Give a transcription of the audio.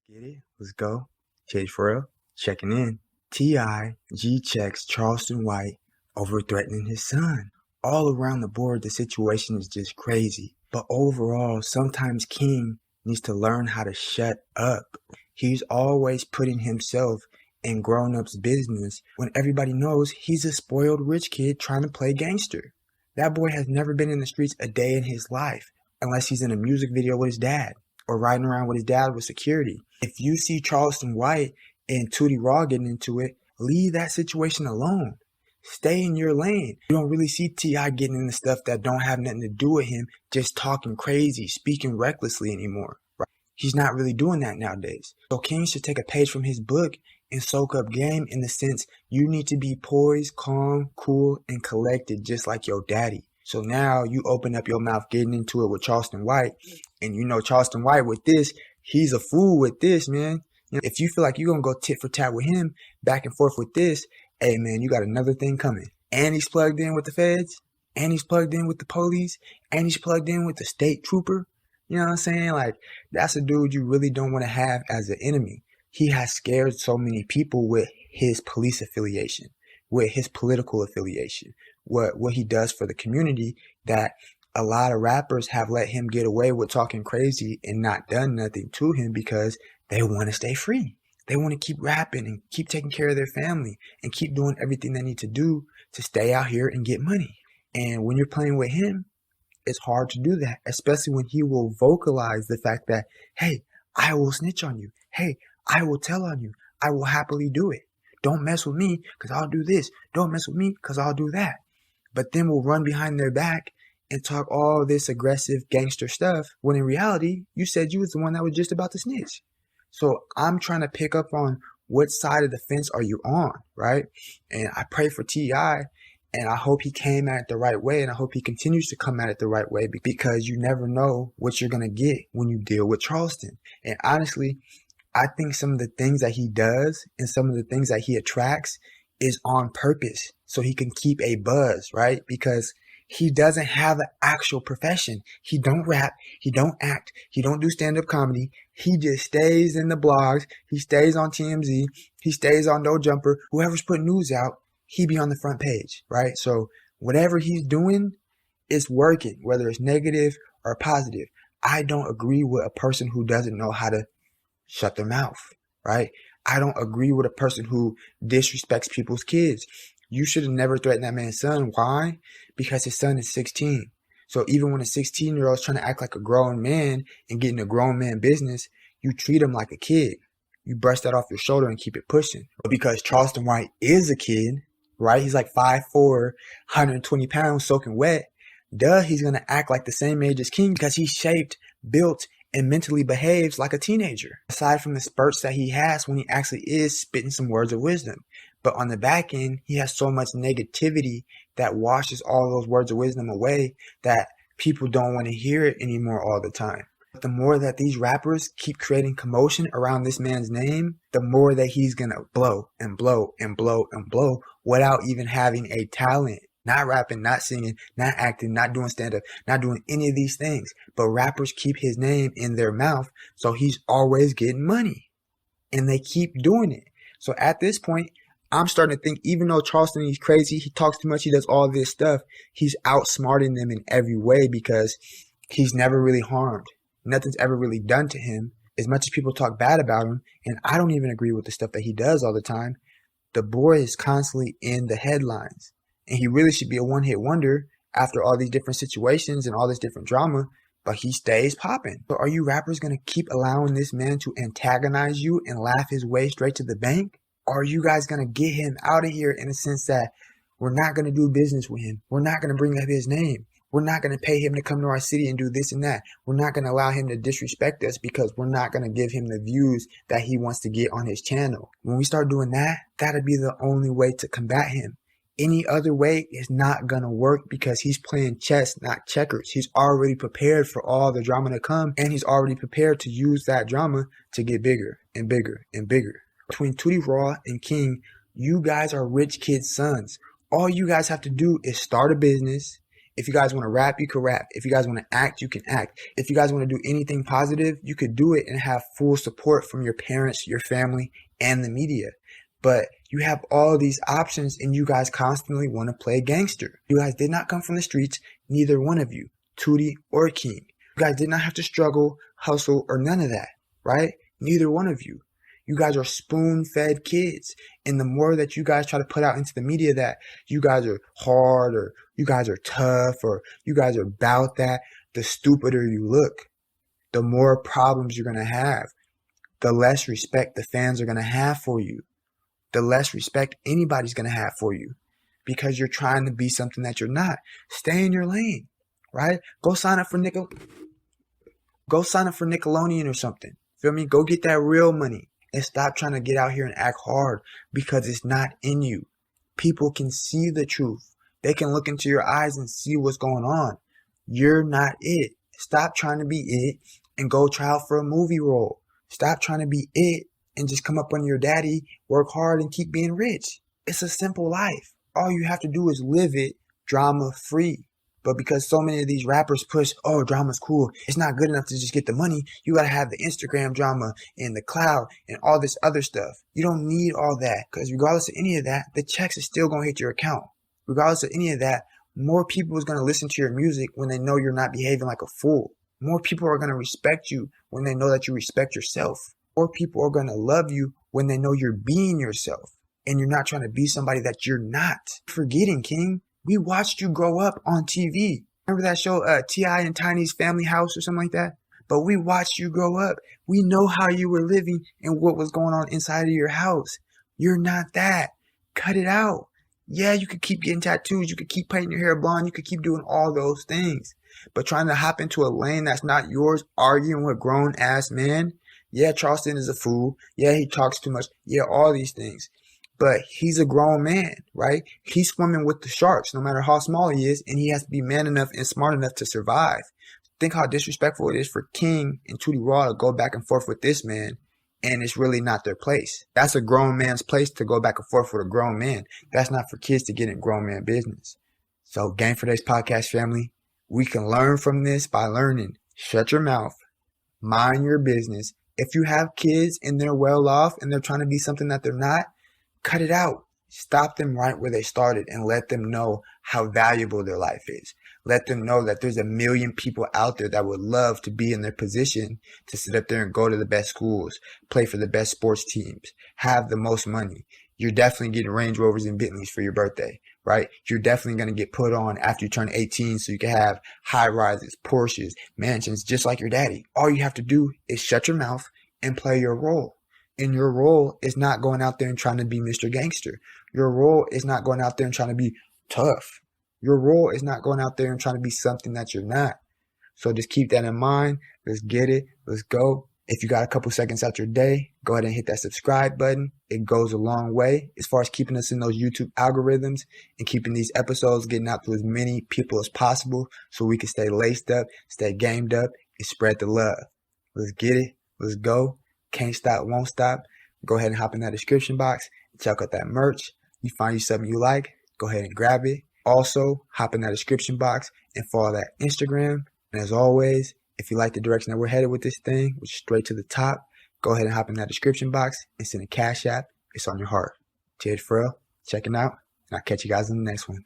Get it? Let's go. Chase Fredo, checking in. T.I. G checks Charleston White over threatening his son. All around the board, the situation is just crazy. But overall, sometimes King needs to learn how to shut up. He's always putting himself in grown-ups' business when everybody knows he's a spoiled rich kid trying to play gangster. That boy has never been in the streets a day in his life unless he's in a music video with his dad or riding around with his dad with security. If you see Charleston White and Tootie Raw getting into it, leave that situation alone. Stay in your lane. You don't really see T.I. getting into stuff that don't have nothing to do with him, just talking crazy, speaking recklessly anymore. Right? He's not really doing that nowadays. So King should take a page from his book and soak up game in the sense you need to be poised, calm, cool, and collected just like your daddy. So now you open up your mouth getting into it with Charleston White, and you know Charleston White with this, he's a fool with this, man. You know, if you feel like you're going to go tit for tat with him, back and forth with this, hey, man, you got another thing coming. And he's plugged in with the feds, and he's plugged in with the police, and he's plugged in with the state trooper. You know what I'm saying? Like, that's a dude you really don't want to have as an enemy. He has scared so many people with his police affiliation, with his political affiliation, what he does for the community, that a lot of rappers have let him get away with talking crazy and not done nothing to him because they want to stay free. They want to keep rapping and keep taking care of their family and keep doing everything they need to do to stay out here and get money. And when you're playing with him, it's hard to do that, especially when he will vocalize the fact that, hey, I will snitch on you. Hey, I will tell on you. I will happily do it. Don't mess with me because I'll do this. Don't mess with me because I'll do that. But then we'll run behind their back and talk all this aggressive gangster stuff when in reality, you said you was the one that was just about to snitch. So I'm trying to pick up on what side of the fence are you on, right? And I pray for T.I. and I hope he came at it the right way, and I hope he continues to come at it the right way because you never know what you're going to get when you deal with Charleston. And honestly, I think some of the things that he does and some of the things that he attracts is on purpose so he can keep a buzz, right? Because he doesn't have an actual profession. He don't rap. He don't act. He don't do stand-up comedy. He just stays in the blogs. He stays on TMZ. He stays on No Jumper. Whoever's putting news out, he be on the front page, right? So whatever he's doing is working, whether it's negative or positive. I don't agree with a person who doesn't know how to shut their mouth, right? I don't agree with a person who disrespects people's kids. You should have never threatened that man's son. Why? Because his son is 16. So even when a 16-year-old is trying to act like a grown man and get in a grown man business, you treat him like a kid. You brush that off your shoulder and keep it pushing. But because Charleston White is a kid, right? He's like 5'4", 120 pounds, soaking wet. He's going to act like the same age as King because he's shaped, built, and mentally behaves like a teenager. Aside from the spurts that he has when he actually is spitting some words of wisdom. But on the back end, he has so much negativity that washes all those words of wisdom away that people don't want to hear it anymore all the time. But the more that these rappers keep creating commotion around this man's name, the more that he's going to blow and blow and blow and blow without even having a talent. Not rapping, not singing, not acting, not doing stand-up, not doing any of these things. But rappers keep his name in their mouth, so he's always getting money. And they keep doing it. So at this point, I'm starting to think, even though Charleston, he's crazy, he talks too much, he does all this stuff, he's outsmarting them in every way because he's never really harmed. Nothing's ever really done to him. As much as people talk bad about him, and I don't even agree with the stuff that he does all the time, the boy is constantly in the headlines. And he really should be a one-hit wonder after all these different situations and all this different drama, but he stays popping. So are you rappers going to keep allowing this man to antagonize you and laugh his way straight to the bank? Or are you guys going to get him out of here in the sense that we're not going to do business with him? We're not going to bring up his name. We're not going to pay him to come to our city and do this and that. We're not going to allow him to disrespect us because we're not going to give him the views that he wants to get on his channel. When we start doing that, that'll be the only way to combat him. Any other way is not going to work because he's playing chess, not checkers. He's already prepared for all the drama to come, and he's already prepared to use that drama to get bigger and bigger and bigger. Between Tootie Raw and King, you guys are rich kids' sons. All you guys have to do is start a business If you guys want to rap, you can rap. If you guys want to act, you can act. If you guys want to do anything positive, you could do it and have full support from your parents, your family, and the media. But you have all these options and you guys constantly want to play gangster. You guys did not come from the streets, neither one of you, Tootie or King. You guys did not have to struggle, hustle, or none of that, right? Neither one of you. You guys are spoon-fed kids. And the more that you guys try to put out into the media that you guys are hard or you guys are tough or you guys are about that, the stupider you look. The more problems you're going to have. The less respect the fans are going to have for you. The less respect anybody's going to have for you. Because you're trying to be something that you're not. Stay in your lane, right? Go sign up for Nickelodeon or something. Feel me? Go get that real money. And stop trying to get out here and act hard because it's not in you. People can see the truth. They can look into your eyes and see what's going on. You're not it. Stop trying to be it and go try out for a movie role. Stop trying to be it and just come up under your daddy, work hard, and keep being rich. It's a simple life. All you have to do is live it drama free. But because so many of these rappers push, oh, drama's cool, it's not good enough to just get the money. You got to have the Instagram drama and the cloud and all this other stuff. You don't need all that because regardless of any of that, the checks is still going to hit your account. Regardless of any of that, more people is going to listen to your music when they know you're not behaving like a fool. More people are going to respect you when they know that you respect yourself. More people are going to love you when they know you're being yourself and you're not trying to be somebody that you're not. Forgetting, King. We watched you grow up on TV. Remember that show, T.I. and Tiny's Family House or something like that? But we watched you grow up. We know how you were living and what was going on inside of your house. You're not that. Cut it out. Yeah, you could keep getting tattoos. You could keep painting your hair blonde. You could keep doing all those things. But trying to hop into a lane that's not yours, arguing with grown-ass men. Yeah, Charleston is a fool. Yeah, he talks too much. Yeah, all these things. But he's a grown man, right? He's swimming with the sharks, no matter how small he is, and he has to be man enough and smart enough to survive. Think how disrespectful it is for King and Tootie Raw to go back and forth with this man, and it's really not their place. That's a grown man's place to go back and forth with a grown man. That's not for kids to get in grown man business. So, Game for Dayz Podcast family, we can learn from this by learning. Shut your mouth. Mind your business. If you have kids and they're well off and they're trying to be something that they're not, cut it out. Stop them right where they started and let them know how valuable their life is. Let them know that there's a million people out there that would love to be in their position to sit up there and go to the best schools, play for the best sports teams, have the most money. You're definitely getting Range Rovers and Bentleys for your birthday, right? You're definitely going to get put on after you turn 18 so you can have high rises, Porsches, mansions, just like your daddy. All you have to do is shut your mouth and play your role. And your role is not going out there and trying to be Mr. Gangster. Your role is not going out there and trying to be tough. Your role is not going out there and trying to be something that you're not. So just keep that in mind. Let's get it. Let's go. If you got a couple seconds out your day, go ahead and hit that subscribe button. It goes a long way as far as keeping us in those YouTube algorithms and keeping these episodes getting out to as many people as possible so we can stay laced up, stay gamed up, and spread the love. Let's get it. Let's go. Can't stop, won't stop. Go ahead and hop in that description box and check out that merch. You find you something you like, go ahead and grab it. Also, hop in that description box and follow that Instagram. And as always, if you like the direction that we're headed with this thing, which is straight to the top, go ahead and hop in that description box and send a Cash App. It's on your heart. Cheers, Fredo. Checking out. And I'll catch you guys in the next one.